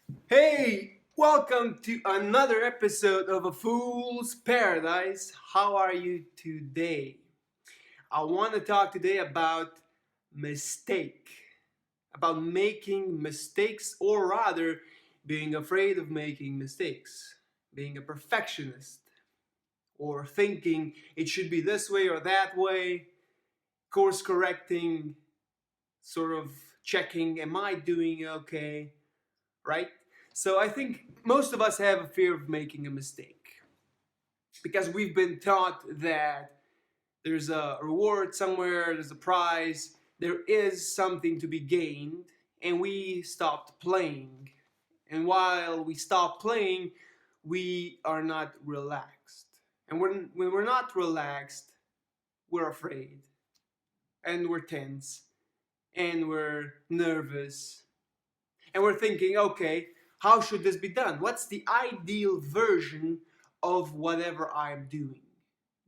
Hey, welcome to another episode of A Fool's Paradise. How are you today? I want to talk today about mistake, about making mistakes, or rather, being afraid of making mistakes, being a perfectionist, or thinking it should be this way or that way, course correcting, sort of checking, am I doing okay? Right? So I think most of us have a fear of making a mistake because we've been taught that there's a reward somewhere, there's a prize, there is something to be gained, and we stopped playing. And while we stop playing, we are not relaxed. And when we're not relaxed, we're afraid, and we're tense, and we're nervous, and we're thinking, okay, how should this be done? What's the ideal version of whatever I'm doing?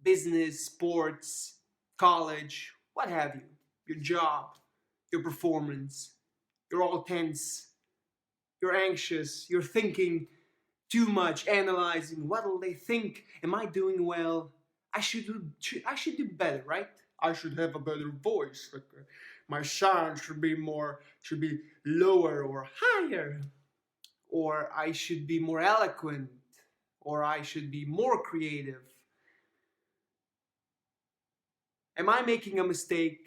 Business, sports, college, what have you, your job, your performance. You're all tense, you're anxious, you're thinking too much, analyzing what will they think? Am I doing well? I should do better, right? I should have a better voice. Like, my sound should be lower or higher, or I should be more eloquent, or I should be more creative. Am I making a mistake?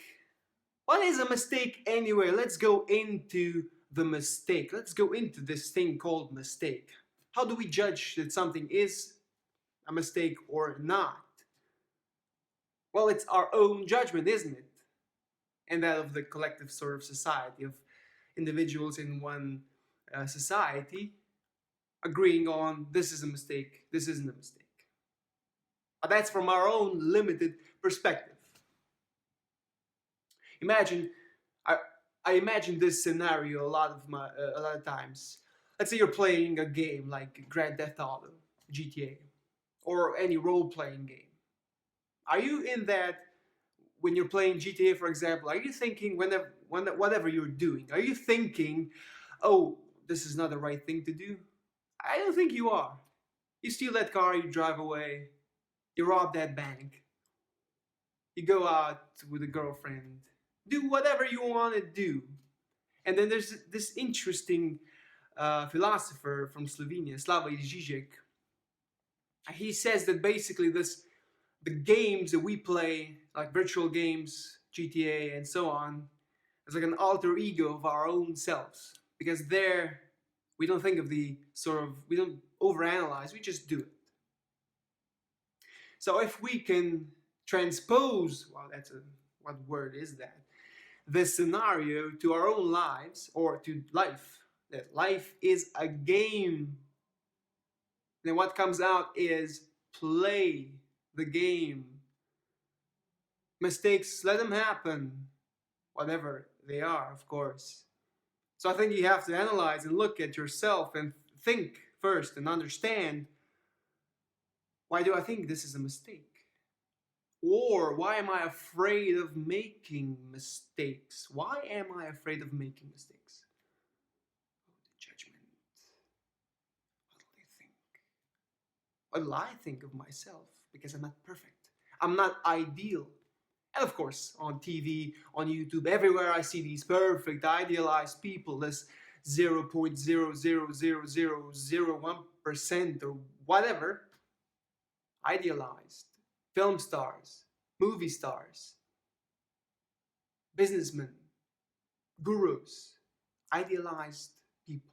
What is a mistake anyway? Let's go into the mistake. Let's go into this thing called mistake. How do we judge that something is a mistake or not? Well, it's our own judgment, isn't it? And that of the collective sort of society of individuals in one society agreeing on this is a mistake, this isn't a mistake. But that's from our own limited perspective. Imagine, I, I imagine this scenario a lot of times. Let's say you're playing a game like Grand Theft Auto, GTA, or any role-playing game. Are you in that when you're playing GTA, for example? Are you thinking whatever you're doing? Are you thinking, oh, this is not the right thing to do? I don't think you are. You steal that car, you drive away, you rob that bank, you go out with a girlfriend, do whatever you want to do. And then there's this interesting philosopher from Slovenia, Slavoj Žižek. He says that basically the games that we play, like virtual games, GTA, and so on, is like an alter ego of our own selves. Because there, we don't think of we don't overanalyze, we just do it. So if we can transpose, what word is that? This scenario to our own lives or to life, that life is a game. Then what comes out is play the game. Mistakes, let them happen, whatever they are, of course. So I think you have to analyze and look at yourself and think first and understand, why do I think this is a mistake? Or why am I afraid of making mistakes? Why am I afraid of making mistakes? Oh, the judgment. What will they think? What will I think of myself? Because I'm not perfect. I'm not ideal. And of course, on TV, on YouTube, everywhere I see these perfect, idealized people, this 0.00001% or whatever, idealized film stars, movie stars, businessmen, gurus, idealized people.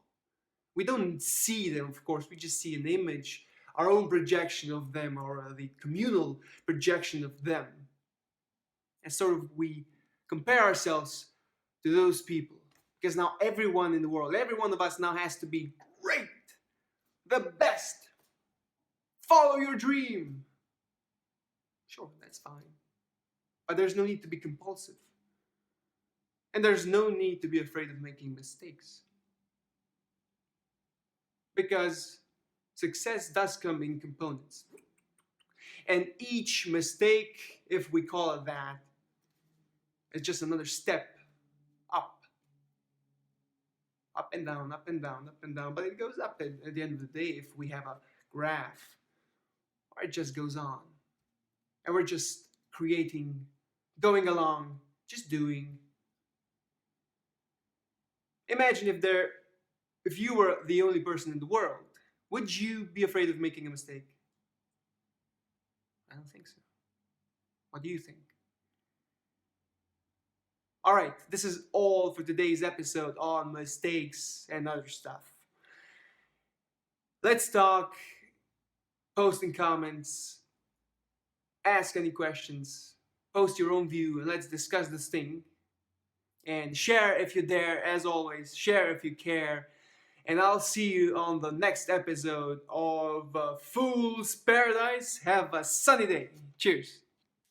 We don't see them, of course, we just see an image, our own projection of them, or the communal projection of them. And sort of we compare ourselves to those people. Because now everyone in the world, every one of us now has to be great, the best. Follow your dream. Sure, that's fine. But there's no need to be compulsive. And there's no need to be afraid of making mistakes. Because success does come in components. And each mistake, if we call it that, is just another step up up and down, up and down, up and down, but it goes up at the end of the day if we have a graph, or it just goes on. And we're just creating, going along, just doing. Imagine if you were the only person in the world, would you be afraid of making a mistake? I don't think so. What do you think? All right, this is all for today's episode on mistakes and other stuff. Let's talk, post in comments, ask any questions, post your own view, and let's discuss this thing. And share if you dare, as always, share if you care. And I'll see you on the next episode of Fool's Paradise. Have a sunny day. Cheers.